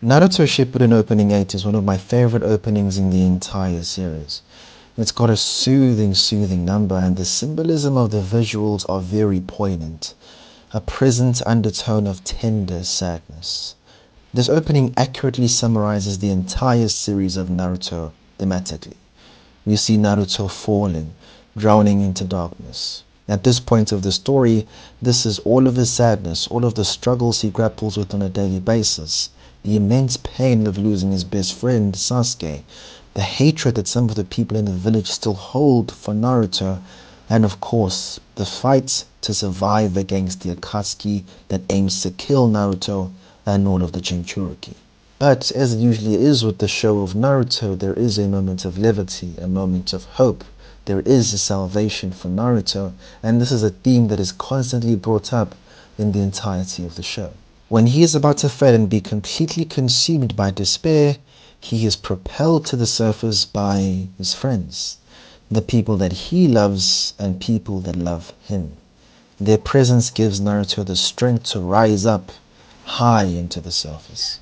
Naruto Shippuden Opening 8 is one of my favorite openings in the entire series. It's got a soothing number, and the symbolism of the visuals are very poignant. A present undertone of tender sadness. This opening accurately summarizes the entire series of Naruto thematically. We see Naruto falling, drowning into darkness. At this point of the story, this is all of his sadness, all of the struggles he grapples with on a daily basis, the immense pain of losing his best friend, Sasuke, the hatred that some of the people in the village still hold for Naruto, and of course, the fight to survive against the Akatsuki that aims to kill Naruto and all of the Jinchuriki. But as it usually is with the show of Naruto, there is a moment of levity, a moment of hope. There is a salvation for Naruto, and this is a theme that is constantly brought up in the entirety of the show. When he is about to fail and be completely consumed by despair, he is propelled to the surface by his friends, the people that he loves and people that love him. Their presence gives Naruto the strength to rise up high into the surface.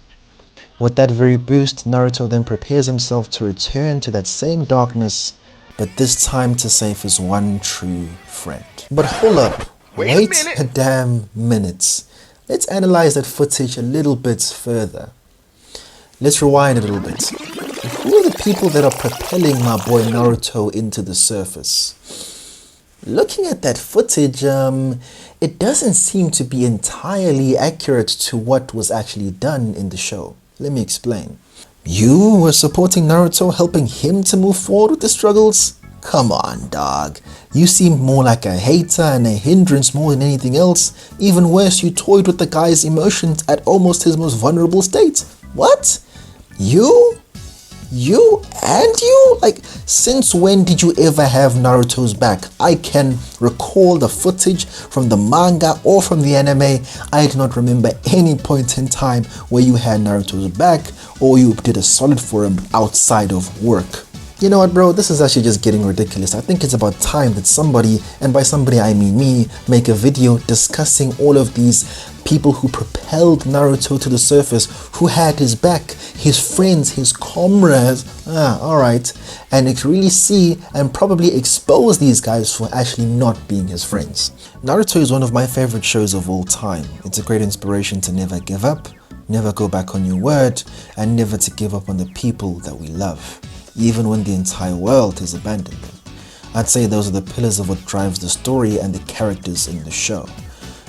With that very boost, Naruto then prepares himself to return to that same darkness, but this time to save his one true friend. But hold up, wait a damn minute. Let's analyze that footage a little bit further. Let's rewind a little bit. Who are the people that are propelling my boy Naruto into the surface? Looking at that footage, it doesn't seem to be entirely accurate to what was actually done in the show. Let me explain. You were supporting Naruto, helping him to move forward with the struggles? Come on, dog. You seemed more like a hater and a hindrance more than anything else. Even worse, you toyed with the guy's emotions at almost his most vulnerable state. What? You? You? Like, since when did you ever have Naruto's back? I can recall the footage from the manga or from the anime. I do not remember any point in time where you had Naruto's back or you did a solid for him outside of work. You know what, bro, this is actually just getting ridiculous. I think it's about time that somebody, and by somebody I mean me, make a video discussing all of these people who propelled Naruto to the surface, who had his back, his friends, his comrades, alright, and really see and probably expose these guys for actually not being his friends. Naruto is one of my favorite shows of all time. It's a great inspiration to never give up, never go back on your word, and never to give up on the people that we love, even when the entire world has abandoned them. I'd say those are the pillars of what drives the story and the characters in the show.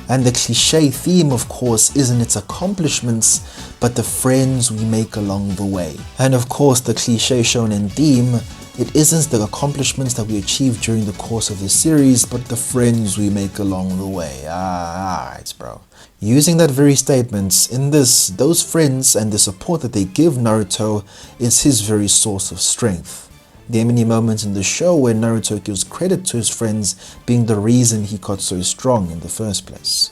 And the cliche theme, of course, isn't its accomplishments, but the friends we make along the way. And of course, the cliche shonen theme, it isn't the accomplishments that we achieve during the course of the series, but the friends we make along the way. Alright, bro. Using that very statement, in this, those friends and the support that they give Naruto is his very source of strength. There are many moments in the show where Naruto gives credit to his friends being the reason he got so strong in the first place.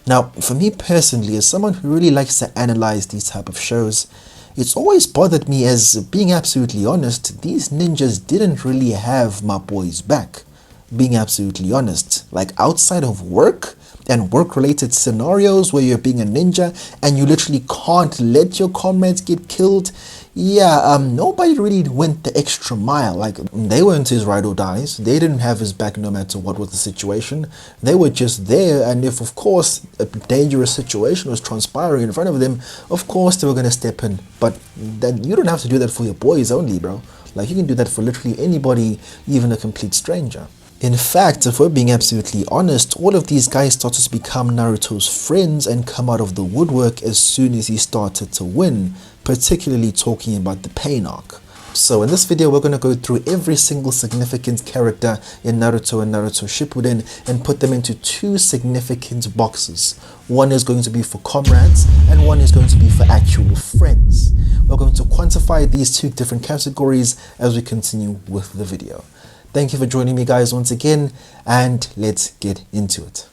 Now, for me personally, as someone who really likes to analyze these type of shows, it's always bothered me, as being absolutely honest, these ninjas didn't really have my boy's back. Being absolutely honest, like outside of work and work-related scenarios where you're being a ninja and you literally can't let your comrades get killed, nobody really went the extra mile. Like, they weren't his ride or dies. They didn't have his back no matter what was the situation. They were just there, and if, of course, a dangerous situation was transpiring in front of them, of course they were going to step in. But then you don't have to do that for your boys only, bro. Like, you can do that for literally anybody, even a complete stranger. In fact, if we're being absolutely honest, all of these guys started to become Naruto's friends and come out of the woodwork as soon as he started to win, particularly talking about the pain arc. So in this video, we're going to go through every single significant character in Naruto and Naruto Shippuden and put them into two significant boxes. One is going to be for comrades and one is going to be for actual friends. We're going to quantify these two different categories as we continue with the video. Thank you for joining me, guys, once again, and let's get into it.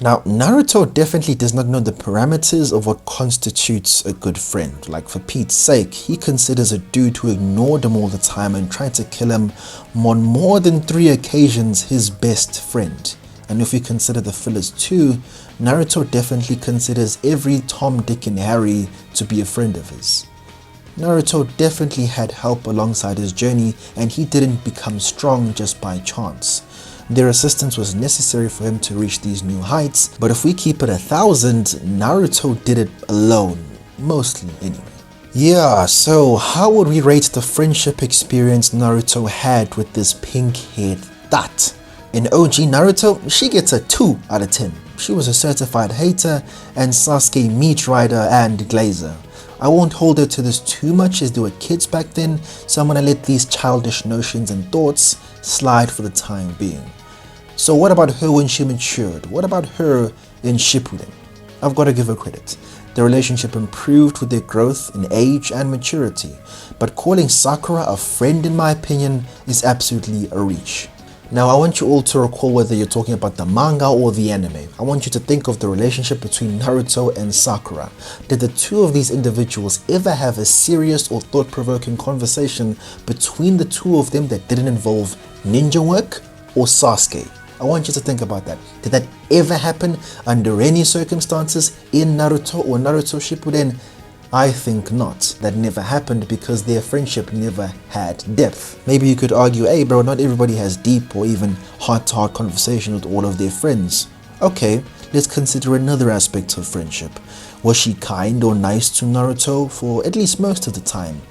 Now, Naruto definitely does not know the parameters of what constitutes a good friend. Like, for Pete's sake, he considers a dude who ignored him all the time and tried to kill him on more than 3 occasions his best friend. And if we consider the fillers too, Naruto definitely considers every Tom, Dick and Harry to be a friend of his. Naruto definitely had help alongside his journey, and he didn't become strong just by chance. Their assistance was necessary for him to reach these new heights, but if we keep it 1,000, Naruto did it alone, mostly anyway. Yeah, so how would we rate the friendship experience Naruto had with this pink-haired thot? In OG Naruto, she gets a 2 out of 10. She was a certified hater and Sasuke meat rider and glazer. I won't hold her to this too much as they were kids back then, so I'm gonna let these childish notions and thoughts slide for the time being. So what about her when she matured? What about her in Shippuden? I've got to give her credit. The relationship improved with their growth in age and maturity, but calling Sakura a friend in my opinion is absolutely a reach. Now I want you all to recall whether you're talking about the manga or the anime. I want you to think of the relationship between Naruto and Sakura. Did the two of these individuals ever have a serious or thought-provoking conversation between the two of them that didn't involve ninja work or Sasuke? I want you to think about that. Did that ever happen under any circumstances in Naruto or Naruto Shippuden? I think not. That never happened because their friendship never had depth. Maybe you could argue, hey bro, not everybody has deep or even heart-to-heart conversation with all of their friends. Okay, let's consider another aspect of friendship. Was she kind or nice to Naruto for at least most of the time?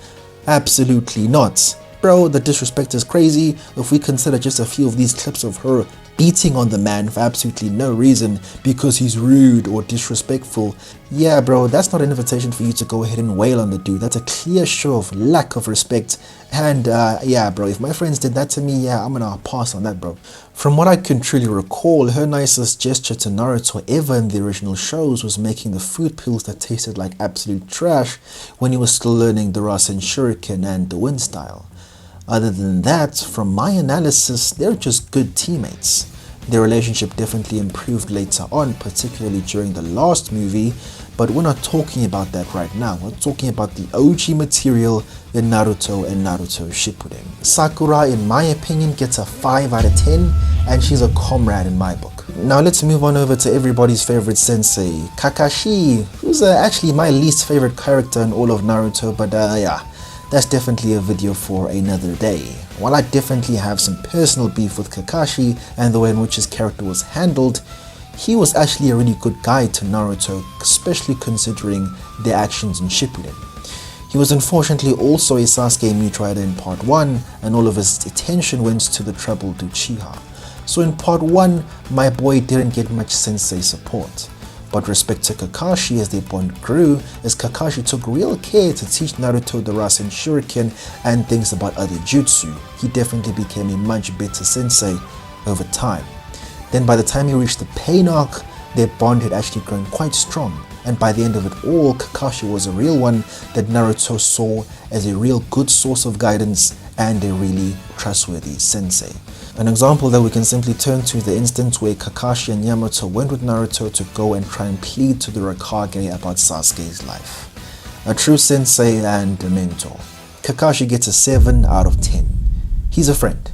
Absolutely not. Bro, the disrespect is crazy. If we consider just a few of these clips of her beating on the man for absolutely no reason because he's rude or disrespectful, yeah bro, that's not an invitation for you to go ahead and wail on the dude. That's a clear show of lack of respect. And yeah bro, if my friends did that to me, yeah, I'm gonna pass on that bro. From what I can truly recall, her nicest gesture to Naruto ever in the original shows was making the fruit pills that tasted like absolute trash when he was still learning the Rasen Shuriken and the Wind style. Other than that, from my analysis, they're just good teammates. Their relationship definitely improved later on, particularly during the last movie, but we're not talking about that right now. We're talking about the OG material in Naruto and Naruto Shippuden. Sakura, in my opinion, gets a 5 out of 10, and she's a comrade in my book. Now let's move on over to everybody's favorite sensei, Kakashi, who's actually my least favorite character in all of Naruto, but yeah. That's definitely a video for another day. While I definitely have some personal beef with Kakashi and the way in which his character was handled, he was actually a really good guide to Naruto, especially considering their actions in Shippuden. He was unfortunately also a Sasuke meat rider in part 1, and all of his attention went to the troubled Uchiha. So in part 1, my boy didn't get much sensei support. But respect to Kakashi as their bond grew, as Kakashi took real care to teach Naruto the Rasen Shuriken and things about other jutsu. He definitely became a much better sensei over time. Then by the time he reached the pain arc, their bond had actually grown quite strong, and by the end of it all, Kakashi was a real one that Naruto saw as a real good source of guidance and a really trustworthy sensei. An example that we can simply turn to is the instance where Kakashi and Yamato went with Naruto to go and try and plead to the Hokage about Sasuke's life. A true sensei and a mentor. Kakashi gets a 7 out of 10. He's a friend.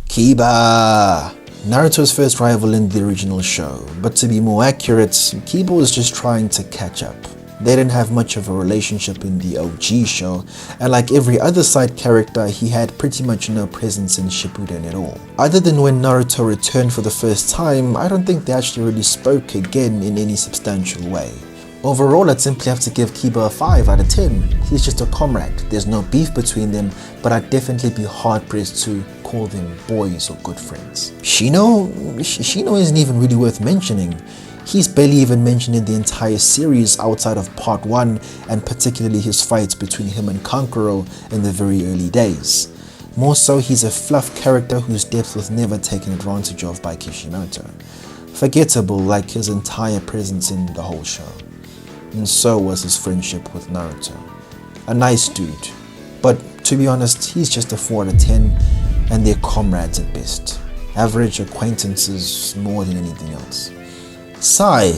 Kiba! Naruto's first rival in the original show, but to be more accurate, Kiba was just trying to catch up. They didn't have much of a relationship in the OG show, and like every other side character, he had pretty much no presence in Shippuden at all. Other than when Naruto returned for the first time, I don't think they actually really spoke again in any substantial way. Overall, I'd simply have to give Kiba a 5 out of 10. He's just a comrade. There's no beef between them, but I'd definitely be hard-pressed to call them boys or good friends. Shino isn't even really worth mentioning. He's barely even mentioned in the entire series outside of part 1, and particularly his fights between him and Kankuro in the very early days. More so, he's a fluff character whose depth was never taken advantage of by Kishimoto. Forgettable like his entire presence in the whole show. And so was his friendship with Naruto. A nice dude, but to be honest, he's just a 4 out of 10, and they're comrades at best. Average acquaintances more than anything else. Sai,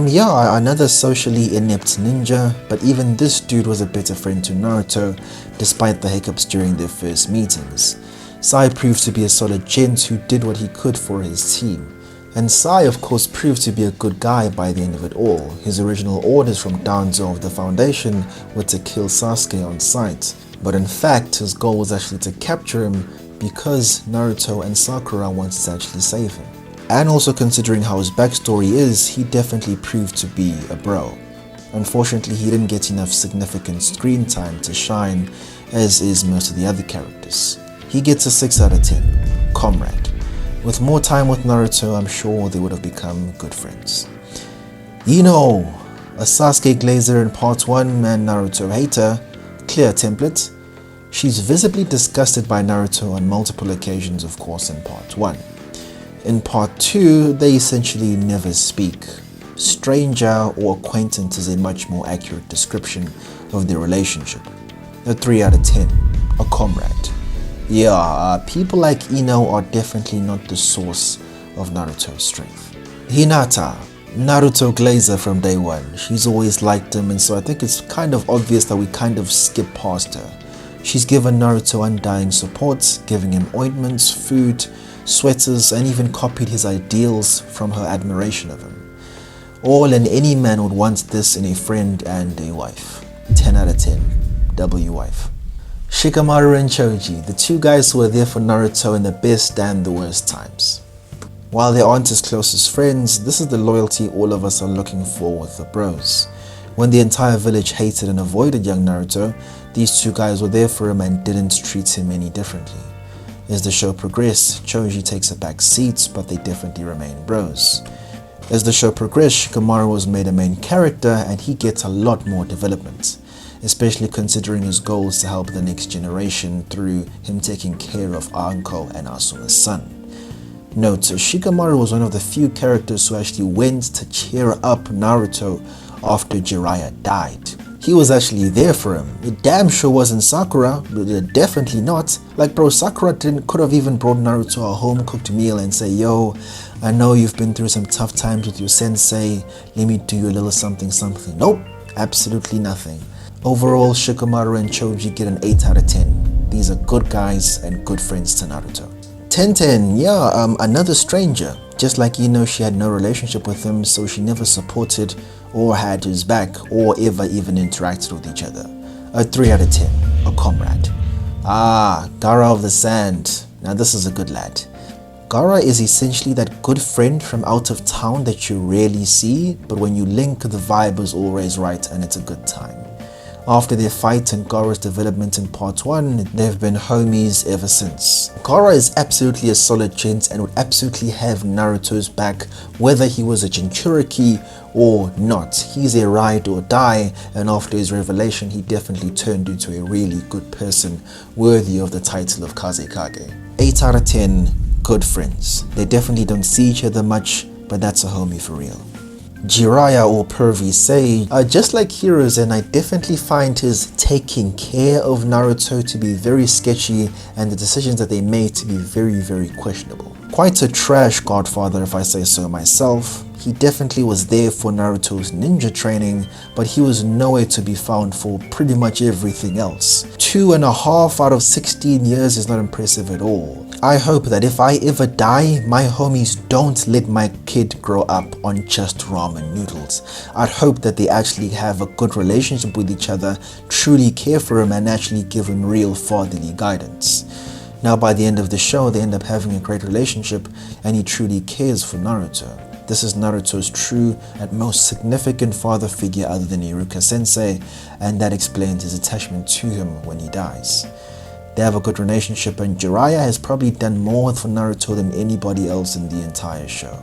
yeah, another socially inept ninja, but even this dude was a better friend to Naruto, despite the hiccups during their first meetings. Sai proved to be a solid gent who did what he could for his team. And Sai of course proved to be a good guy by the end of it all. His original orders from Danzo of the Foundation were to kill Sasuke on sight, but in fact his goal was actually to capture him because Naruto and Sakura wanted to actually save him. And also considering how his backstory is, he definitely proved to be a bro. Unfortunately, he didn't get enough significant screen time to shine, as is most of the other characters. He gets a 6 out of 10, comrade. With more time with Naruto, I'm sure they would have become good friends. Ino, a Sasuke glazer in part 1 and Naruto hater, clear template. She's visibly disgusted by Naruto on multiple occasions, of course, in part 1. In part 2, they essentially never speak. Stranger or acquaintance is a much more accurate description of their relationship. A 3 out of 10, a comrade. Yeah, people like Ino are definitely not the source of Naruto's strength. Hinata, Naruto glazer from day one. She's always liked him, and so I think it's kind of obvious that we kind of skip past her. She's given Naruto undying support, giving him ointments, food, sweaters, and even copied his ideals from her admiration of him. All and any man would want this in a friend and a wife. 10 out of 10, W wife. Shikamaru and Choji, the two guys who were there for Naruto in the best and the worst times. While they aren't his closest friends, this is the loyalty all of us are looking for with the bros. When the entire village hated and avoided young Naruto, these two guys were there for him and didn't treat him any differently. As the show progressed, Choji takes a back seat, but they definitely remain bros. As the show progressed, Shikamaru was made a main character and he gets a lot more development, especially considering his goals to help the next generation through him taking care of Anko and Asuma's son. Note, Shikamaru was one of the few characters who actually went to cheer up Naruto after Jiraiya died. He was actually there for him. It damn sure wasn't Sakura, but definitely not. Like bro, Sakura could have even brought Naruto a home cooked meal and say, yo, I know you've been through some tough times with your sensei, let me do you a little something something. Nope, absolutely nothing. Overall, Shikamaru and Choji get an 8 out of 10. These are good guys and good friends to Naruto. Tenten, yeah, another stranger. Just like she had no relationship with him, so she never supported or had his back or ever even interacted with each other. A 3 out of 10, a comrade. Gaara of the Sand. Now this is a good lad. Gaara is essentially that good friend from out of town that you rarely see, but when you link, the vibe is always right and it's a good time. After their fight and Gaara's development in part 1, they've been homies ever since. Gaara is absolutely a solid gent and would absolutely have Naruto's back whether he was a Jinchuriki or not. He's a ride or die, and after his revelation he definitely turned into a really good person worthy of the title of Kazekage. 8 out of 10, good friends. They definitely don't see each other much, but that's a homie for real. Jiraiya or Pervy Sage are just like heroes, and I definitely find his taking care of Naruto to be very sketchy and the decisions that they made to be very, very questionable. Quite a trash godfather if I say so myself. He definitely was there for Naruto's ninja training, but he was nowhere to be found for pretty much everything else. 2.5 out of 16 years is not impressive at all. I hope that if I ever die, my homies don't let my kid grow up on just ramen noodles. I'd hope that they actually have a good relationship with each other, truly care for him, and actually give him real fatherly guidance. Now by the end of the show, they end up having a great relationship and he truly cares for Naruto. This is Naruto's true and most significant father figure other than Iruka sensei, and that explains his attachment to him when he dies. They have a good relationship, and Jiraiya has probably done more for Naruto than anybody else in the entire show.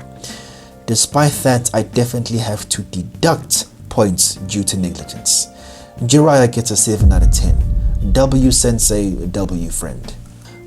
Despite that, I definitely have to deduct points due to negligence. Jiraiya gets a 7 out of 10. W sensei, W friend.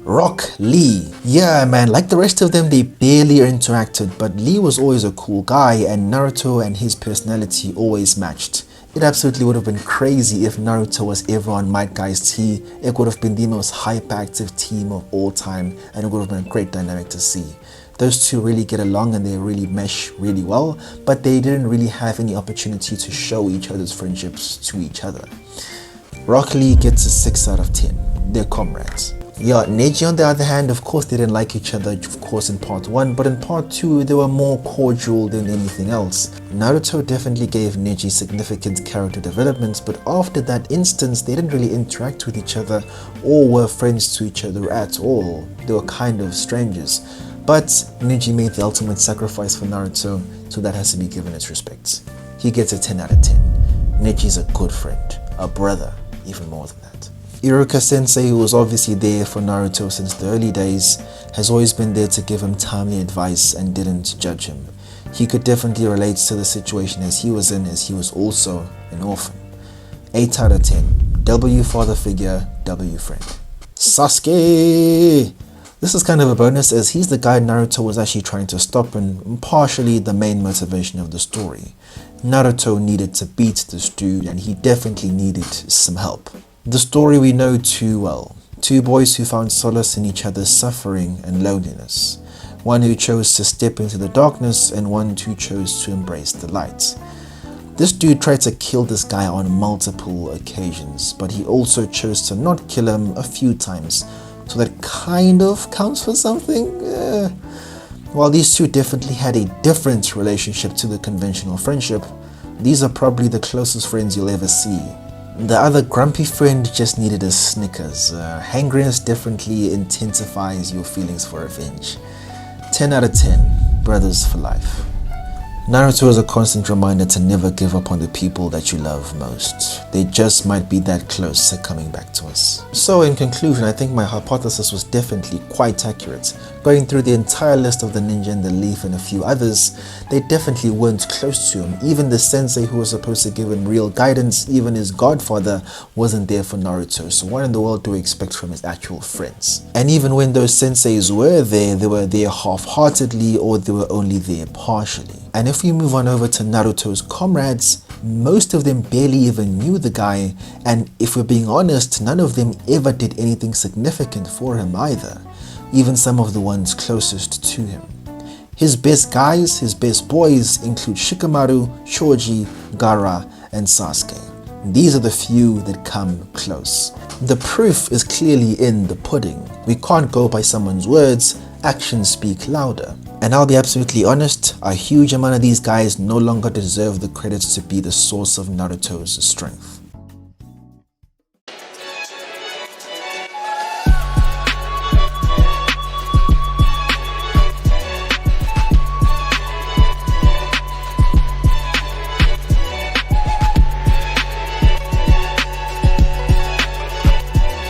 Rock Lee. Yeah man, like the rest of them, they barely interacted, but Lee was always a cool guy and Naruto and his personality always matched. It absolutely would have been crazy if Naruto was ever on Might Guy's team. It would have been the most hyperactive team of all time, and it would have been a great dynamic to see. Those two really get along and they really mesh really well, but they didn't really have any opportunity to show each other's friendships to each other. Rock Lee gets a 6 out of 10. They're comrades. Yeah, Neji on the other hand, of course they didn't like each other, of course in part 1, but in part 2 they were more cordial than anything else. Naruto definitely gave Neji significant character development, but after that instance they didn't really interact with each other or were friends to each other at all. They were kind of strangers. But Neji made the ultimate sacrifice for Naruto, so that has to be given its respects. He gets a 10 out of 10. Neji's a good friend, a brother, even more than that. Iruka sensei, who was obviously there for Naruto since the early days, has always been there to give him timely advice and didn't judge him. He could definitely relate to the situation as he was in, as he was also an orphan. 8 out of 10. W father figure, W friend. Sasuke! This is kind of a bonus as he's the guy Naruto was actually trying to stop and partially the main motivation of the story. Naruto needed to beat this dude and he definitely needed some help. The story we know too well. Two boys who found solace in each other's suffering and loneliness. One who chose to step into the darkness and one who chose to embrace the light. This dude tried to kill this guy on multiple occasions, but he also chose to not kill him a few times, so that kind of counts for something. While these two definitely had a different relationship to the conventional friendship, these are probably the closest friends you'll ever see. The other grumpy friend just needed a Snickers. Hangriness definitely intensifies your feelings for revenge. 10 out of 10, brothers for life. Naruto is a constant reminder to never give up on the people that you love most. They just might be that close to coming back to us. So in conclusion, I think my hypothesis was definitely quite accurate. Going through the entire list of the ninja and the leaf and a few others, they definitely weren't close to him. Even the sensei who was supposed to give him real guidance, even his godfather, wasn't there for Naruto. So what in the world do we expect from his actual friends? And even when those senseis were there, they were there half-heartedly or they were only there partially. And if we move on over to Naruto's comrades, most of them barely even knew the guy, and if we're being honest, none of them ever did anything significant for him either, even some of the ones closest to him. His best guys, his best boys include Shikamaru, Choji, Gaara, and Sasuke. These are the few that come close. The proof is clearly in the pudding. We can't go by someone's words, actions speak louder. And I'll be absolutely honest, a huge amount of these guys no longer deserve the credits to be the source of Naruto's strength.